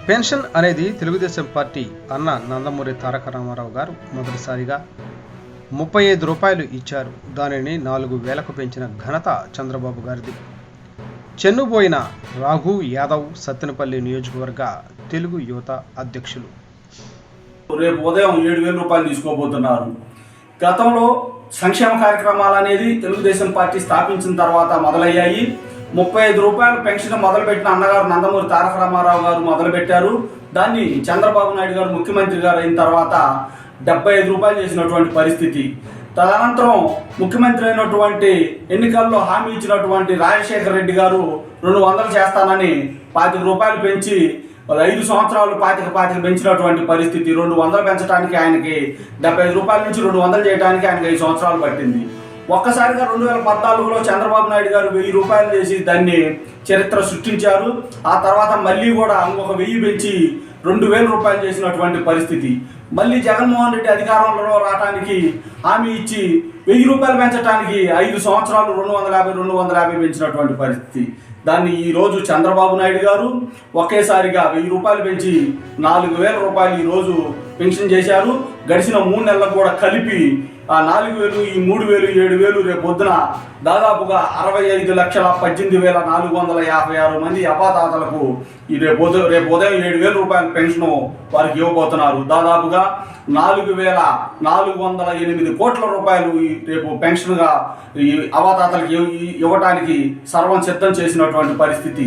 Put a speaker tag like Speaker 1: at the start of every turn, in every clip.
Speaker 1: Pension అనేది Telugu Desam party అన్న నందమూరి తారక రామారావు గారు మొదటిసారిగా 35 రూపాయలు ఇచ్చారు. దానిని 4000కు పెంచిన ఘనత చంద్రబాబు గారిది. చెన్నుబోయిన రాఘు యాదవ్ సత్తెనపల్లి నియోజకవర్గ తెలుగు యువత అధ్యక్షులు.
Speaker 2: రేపు ఉదయం 7,000 రూపాయలు తీసుకోబోతున్నారు. గతంలో సంక్షేమ కార్యక్రమాలు అనేది తెలుగుదేశం పార్టీ స్థాపించిన తర్వాత మొదలయ్యాయి. 35 రూపాయల పెన్షన్ మొదలుపెట్టిన అన్నగారు నందమూరి తారక రామారావు గారు మొదలుపెట్టారు. దాన్ని చంద్రబాబు నాయుడు గారు ముఖ్యమంత్రి గారు అయిన తర్వాత 75 రూపాయలు చేసినటువంటి పరిస్థితి. తదనంతరం ముఖ్యమంత్రి అయినటువంటి ఎన్నికల్లో హామీ ఇచ్చినటువంటి రాజశేఖర రెడ్డి గారు 200 చేస్తానని 25 రూపాయలు పెంచి 5 సంవత్సరాలు 25 పెంచినటువంటి పరిస్థితి. 200 పెంచడానికి ఆయనకి 75 రూపాయల నుంచి 200 చేయడానికి ఆయనకి 5 సంవత్సరాలు పట్టింది. ఒక్కసారిగా 2014లో చంద్రబాబు నాయుడు గారు 1000 రూపాయలు చేసి దాన్ని చరిత్ర సృష్టించారు. ఆ తర్వాత మళ్ళీ కూడా ఇంకొక 1000 పెంచి 2000 రూపాయలు చేసినటువంటి పరిస్థితి. మళ్ళీ జగన్మోహన్ రెడ్డి అధికారంలో రావడానికి హామీ ఇచ్చి 1000 రూపాయలు పెంచడానికి 5 సంవత్సరాలు 250 పెంచినటువంటి పరిస్థితి. దాన్ని ఈరోజు చంద్రబాబు నాయుడు గారు ఒకేసారిగా 1000 రూపాయలు పెంచి 4000 రూపాయలు ఈరోజు పెన్షన్ చేశారు. గడిచిన 3 నెలలకు కూడా కలిపి ఆ 4000, ఈ 3000, 7000 రేపు పొద్దున దాదాపుగా 65,18,456 మంది అపాతాతలకు ఈ రేపు ఉదయం 7,000 రూపాయల పెన్షన్ వారికి ఇవ్వబోతున్నారు. దాదాపుగా 4,408 కోట్ల రూపాయలు రేపు పెన్షన్గా ఈ అవాతాతలకు ఇవ్వడానికి సర్వం సిద్ధం చేసినటువంటి పరిస్థితి.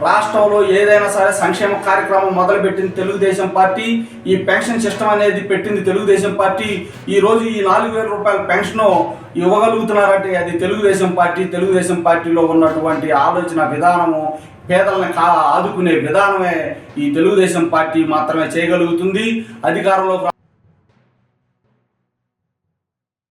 Speaker 2: రాష్ట్రంలో ఏదైనా సరే సంక్షేమ కార్యక్రమం మొదలుపెట్టింది తెలుగుదేశం పార్టీ. ఈ పెన్షన్ సిస్టమ్ అనేది పెట్టింది తెలుగుదేశం పార్టీ. ఈరోజు ఈ 4,000 రూపాయల పెన్షన్ ఇవ్వగలుగుతున్నారంటే అది తెలుగుదేశం పార్టీలో ఉన్నటువంటి ఆలోచన విధానము, పేదలను ఆదుకునే విధానమే ఈ తెలుగుదేశం పార్టీ మాత్రమే చేయగలుగుతుంది. అధికారంలో